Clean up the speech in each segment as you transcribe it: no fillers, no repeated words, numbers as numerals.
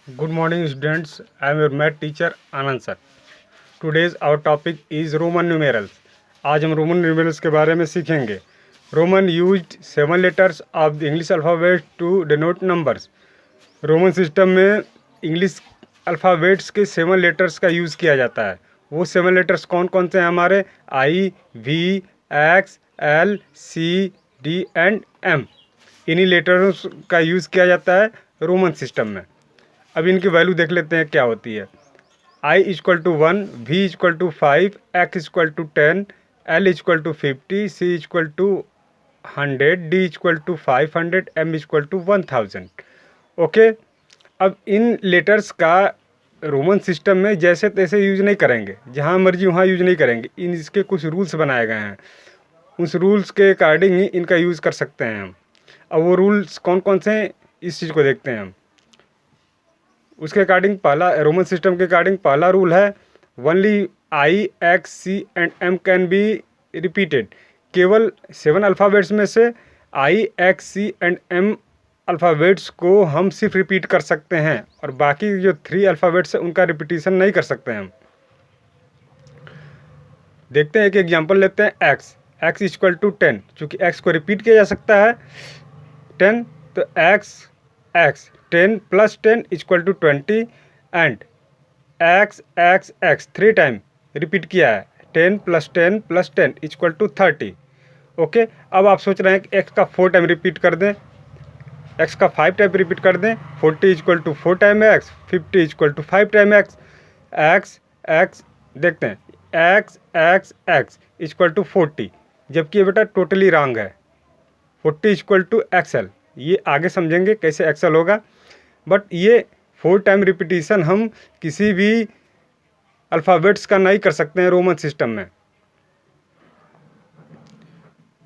Good morning, students. I am your math teacher Anand sir. Today's our topic is Roman numerals. आज हम Roman numerals के बारे में सीखेंगे. Roman used 7 letters of the English alphabet to denote numbers. Roman system में English alphabets के 7 letters का use किया जाता है. वो 7 लेटर्स कौन कौन से हैं हमारे? I, V, X, L, C, D and M. इन्हीं लेटर्स का यूज़ किया जाता है रोमन सिस्टम में. अब इनकी वैल्यू देख लेते हैं क्या होती है. I equal to 1, V equal to 5, X equal to 10, L equal to 50, C equal to 100, D equal to 500, M equal to 1000. Okay. अब इन लेटर्स का रोमन सिस्टम में जैसे तैसे यूज नहीं करेंगे, जहाँ मर्जी वहाँ यूज नहीं करेंगे. इसके कुछ रूल्स बनाए गए हैं. उस रूल्स के अकॉर्डिंग ही इनका यूज़ कर सकते हैं हम. अब वो रूल्स कौन कौन से हैं इस चीज़ को देखते हैं हम. उसके अकॉर्डिंग पहला रोमन सिस्टम के अकॉर्डिंग पहला रूल है only I, X, C and M can be repeated. केवल 7 अल्फ़ाबेट्स में से I, X, C and M alphabets को हम सिर्फ रिपीट कर सकते हैं और बाकी जो 3 अल्फ़ाबेट्स हैं उनका रिपीटिशन नहीं कर सकते हैं हम. देखते हैं एक एग्जांपल लेते हैं. X equal to 10. चूँकि एक्स को रिपीट किया जा सकता है 10, तो x 10 plus 10 equal to 20 and x 3 time repeat किया है. 10 plus 10 plus 10 equal to 30. Okay. अब आप सोच रहे हैं कि एक्स का 4 टाइम रिपीट कर दें, एक्स का 5 टाइम रिपीट कर दें. 40 equal to 4 time x, 50 equal to 5 time x. X देखते हैं. एक्स इक्वल टू 40, जबकि ये बेटा टोटली रॉन्ग है. 40 इक्वल टू एक्सएल. ये आगे समझेंगे कैसे एक्सेल होगा. बट ये 4 टाइम रिपीटिशन हम किसी भी अल्फ़ाबेट्स का नहीं कर सकते हैं रोमन सिस्टम में.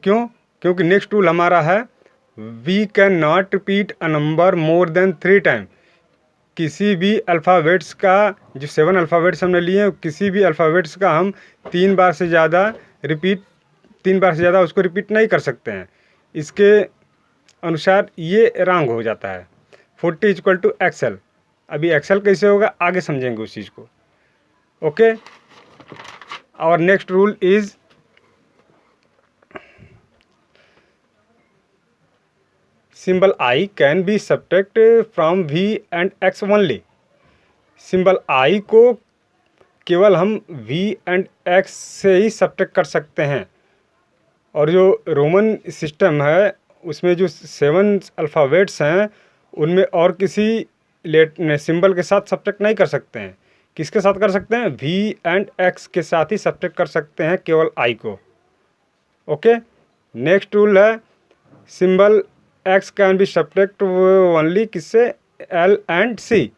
क्योंकि नेक्स्ट रूल हमारा है we can not repeat a number more than 3 time. किसी भी अल्फ़ाबेट्स का, जो 7 अल्फ़ाबेट्स हमने लिए हैं, किसी भी अल्फ़ाबेट्स का हम 3 बार से ज़्यादा उसको रिपीट नहीं कर सकते हैं. इसके अनुसार ये रॉन्ग हो जाता है. 40 इक्वल टू एक्सएल. अभी एक्सएल कैसे होगा आगे समझेंगे उस चीज़ को. ओके. और next rule is symbol I can be subtract from V and X only. Symbol I को केवल हम वी एंड एक्स से ही सब्ट्रैक्ट कर सकते हैं. और जो रोमन सिस्टम है उसमें जो 7 अल्फ़ाबेट्स हैं उनमें और किसी सिंबल के साथ सब्ट्रैक्ट नहीं कर सकते हैं. किसके साथ कर सकते हैं? वी एंड एक्स के साथ ही सब्ट्रैक्ट कर सकते हैं केवल आई को. ओके. नेक्स्ट रूल है symbol X can be subtract only किससे? L and C.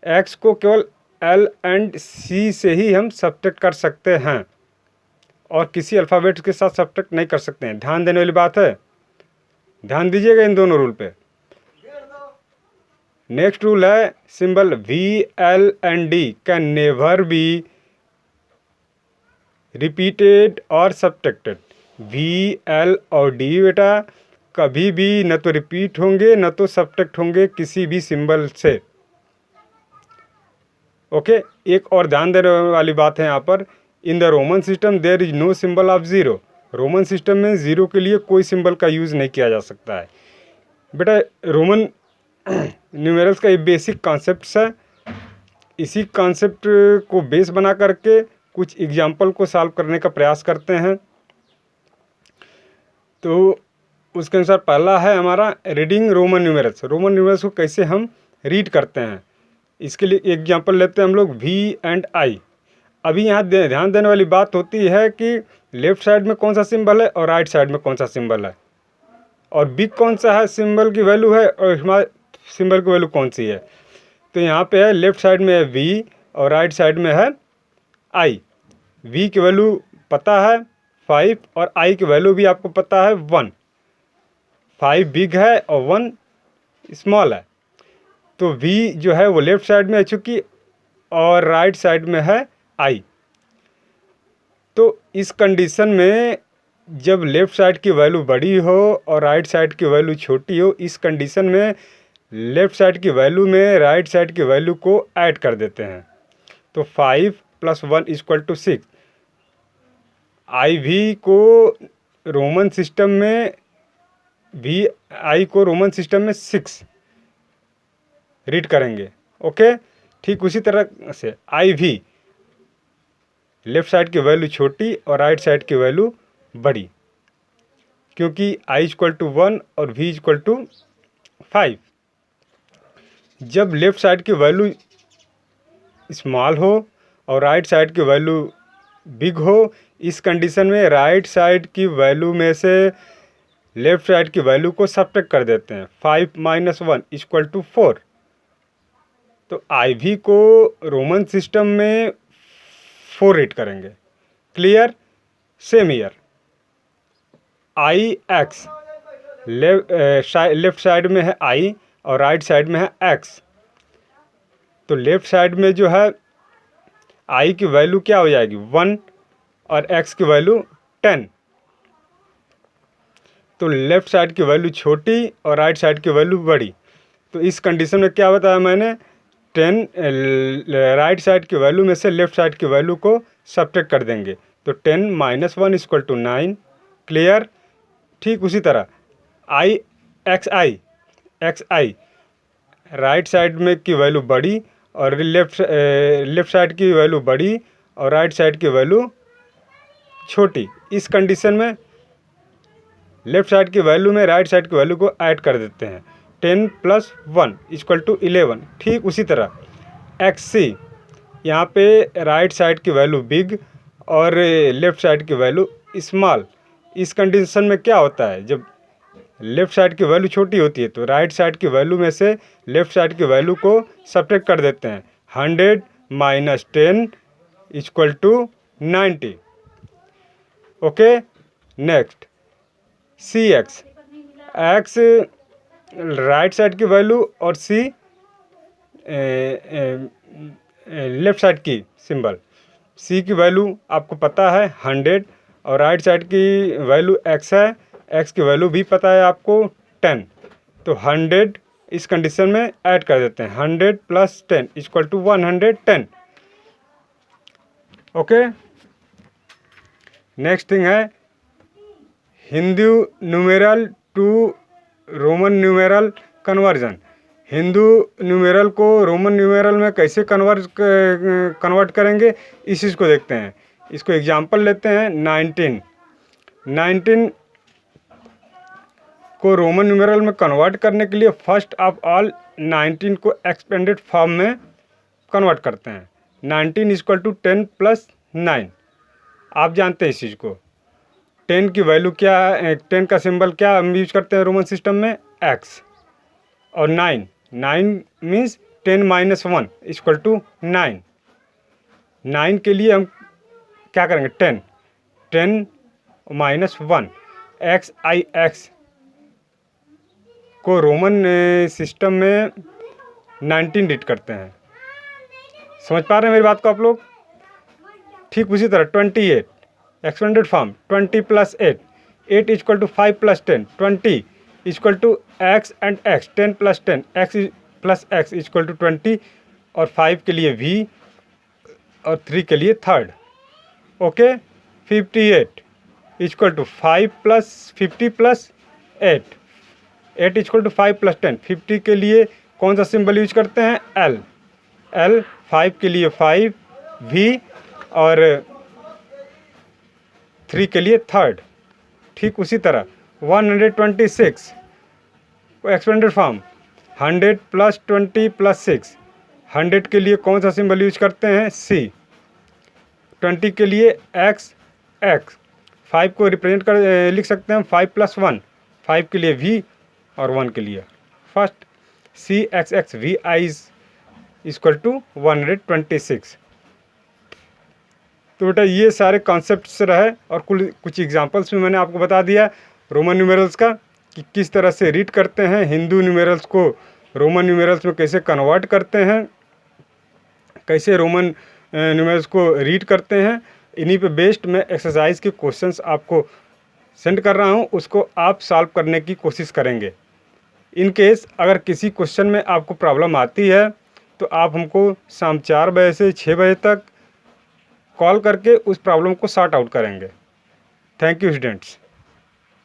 एक्स को केवल एल एंड सी से ही हम सब्ट्रैक्ट कर सकते हैं और किसी अल्फ़ाबेट के साथ सब्ट्रैक्ट नहीं कर सकते हैं. ध्यान देने वाली बात है. ध्यान दीजिएगा इन दोनों रूल पे. नेक्स्ट रूल है symbol V, L and D can never be repeated और सब्ट्रैक्टेड. वी, एल और डी बेटा कभी भी न तो रिपीट होंगे न तो सब्ट्रैक्ट होंगे किसी भी सिंबल से. ओके. एक और ध्यान देने वाली बात है यहाँ पर. In the Roman system there is no symbol of zero. Roman system में ज़ीरो के लिए कोई सिंबल का यूज़ नहीं किया जा सकता है. बेटा रोमन न्यूमेरल्स का ये बेसिक कॉन्सेप्ट्स है. इसी कॉन्सेप्ट को बेस बना करके कुछ एग्जाम्पल को सॉल्व करने का प्रयास करते हैं. तो उसके अनुसार पहला है हमारा reading Roman numerals. Roman numerals को कैसे हम रीड करते हैं इसके लिए एग्जाम्पल लेते हैं हम लोग वी एंड आई. अभी यहाँ ध्यान देने वाली बात होती है कि लेफ्ट साइड में कौन सा सिंबल है और राइट साइड में कौन सा सिंबल है और बिग कौन सा है सिंबल की वैल्यू है और हमारे सिंबल की वैल्यू कौन सी है. तो यहाँ पे है लेफ्ट साइड में है वी और राइट साइड में है आई. वी की वैल्यू पता है 5 और आई की वैल्यू भी आपको पता है 1. 5 बिग है और 1 स्मॉल है. तो वी जो है वो लेफ्ट साइड में है चूँकि और राइट साइड में है आई. तो इस कंडीशन में जब लेफ़्ट साइड की वैल्यू बड़ी हो और राइट साइड की वैल्यू छोटी हो, इस कंडीशन में लेफ़्ट साइड की वैल्यू में राइट साइड की वैल्यू को ऐड कर देते हैं। तो 5 + 1 = 6। आई वी को रोमन सिस्टम में को रोमन सिस्टम में 6 रीड करेंगे। ओके, ठीक उसी तरह से आई वी लेफ़्ट साइड की वैल्यू छोटी और राइट साइड की वैल्यू बड़ी, क्योंकि I = 1 और V = 5। जब लेफ़्ट साइड की वैल्यू स्मॉल हो और राइट साइड की वैल्यू बिग हो, इस कंडीशन में राइट साइड की वैल्यू में से लेफ़्ट साइड की वैल्यू को सब्ट्रैक्ट कर देते हैं। 5 - 1 = 4। तो आई वी को रोमन सिस्टम में 4 रीड करेंगे। Clear? Same year I x left side में है आई और राइट साइड में है एक्स। तो लेफ्ट साइड में जो है आई की वैल्यू क्या हो जाएगी 1 और एक्स की वैल्यू 10। तो लेफ्ट साइड की वैल्यू छोटी और राइट साइड की वैल्यू बड़ी। तो इस कंडीशन में क्या बताया मैंने, 10 राइट साइड की वैल्यू में से लेफ्ट साइड की वैल्यू को सब्ट्रैक्ट कर देंगे। तो 10 - 1 = 9। क्लियर? ठीक उसी तरह एक्स आई राइट साइड में की वैल्यू बड़ी और लेफ्ट साइड की वैल्यू बड़ी और राइट साइड की वैल्यू छोटी। इस कंडीशन में लेफ्ट साइड की वैल्यू में राइट साइड की वैल्यू को ऐड कर देते हैं। 10 + 1 = 11। ठीक उसी तरह एक्स सी, यहाँ पे राइट साइड की वैल्यू बिग और लेफ्ट साइड की वैल्यू स्मॉल। इस कंडीशन में क्या होता है, जब लेफ़्ट साइड की वैल्यू छोटी होती है तो राइट साइड की वैल्यू में से लेफ़्ट साइड की वैल्यू को सब्ट्रैक्ट कर देते हैं। 100 - 10 = 90। ओके, नेक्स्ट सी एक्स राइट साइड की वैल्यू और सी लेफ़्ट साइड की सिंबल। सी की वैल्यू आपको पता है 100 और राइट साइड की वैल्यू एक्स है, एक्स की वैल्यू भी पता है आपको 10। तो 100 इस कंडीशन में ऐड कर देते हैं। 100 + 10 = 110। ओके, नेक्स्ट थिंग है Hindu numeral to Roman numeral conversion. Hindu numeral को रोमन न्यूमेरल में कैसे कन्वर्ट करेंगे, इस चीज़ को देखते हैं। इसको एग्जांपल लेते हैं 19 को रोमन न्यूमेरल में कन्वर्ट करने के लिए फर्स्ट ऑफ ऑल 19 को एक्सपेंडेड फॉर्म में कन्वर्ट करते हैं। 19 = 10 + 9। आप जानते हैं इस चीज़ को। 10 की वैल्यू क्या है, 10 का सिंबल क्या हम यूज करते हैं रोमन सिस्टम में, एक्स। और 9 मीन्स 10 - 1 = 9। 9 के लिए हम क्या करेंगे, 10 - 1 एक्स को रोमन सिस्टम में 19 रीड करते हैं। समझ पा रहे हैं मेरी बात को आप लोग? ठीक उसी तरह 28 expanded form 20 + 8 = 5 + 10 20 = x and x 10 + 10 x + x = 20 और 5 के लिए v और 3 के लिए थर्ड। ओके, 58 = 5 + 50 + 8 = 5 + 10। 50 के लिए कौन सा सिंबल यूज करते हैं, L। 5 के लिए 5 v और 3 के लिए थर्ड। ठीक उसी तरह 126 एक्सपेंडेड फॉर्म 100 + 20 + 6। 100 के लिए कौन सा सिंबल यूज करते हैं, C। 20 के लिए x। 5 को रिप्रेजेंट कर लिख सकते हैं 5 + 1। 5 के लिए v और 1 के लिए फर्स्ट। CXXVI = 126। तो बेटा ये सारे कॉन्सेप्ट्स रहे और कुछ एग्जांपल्स भी मैंने आपको बता दिया रोमन न्यूमेरल्स का कि किस तरह से रीड करते हैं, हिंदू न्यूमेरल्स को रोमन न्यूमेरल्स में कैसे कन्वर्ट करते हैं, कैसे रोमन न्यूमेरल्स को रीड करते हैं। इन्हीं पे बेस्ड मैं एक्सरसाइज के क्वेश्चंस आपको सेंड कर रहा हूँ, उसको आप सॉल्व करने की कोशिश करेंगे। इन केस अगर किसी क्वेश्चन में आपको प्रॉब्लम आती है तो आप हमको शाम 4 बजे से 6 बजे तक कॉल करके उस प्रॉब्लम को सॉर्ट आउट करेंगे। Thank you students.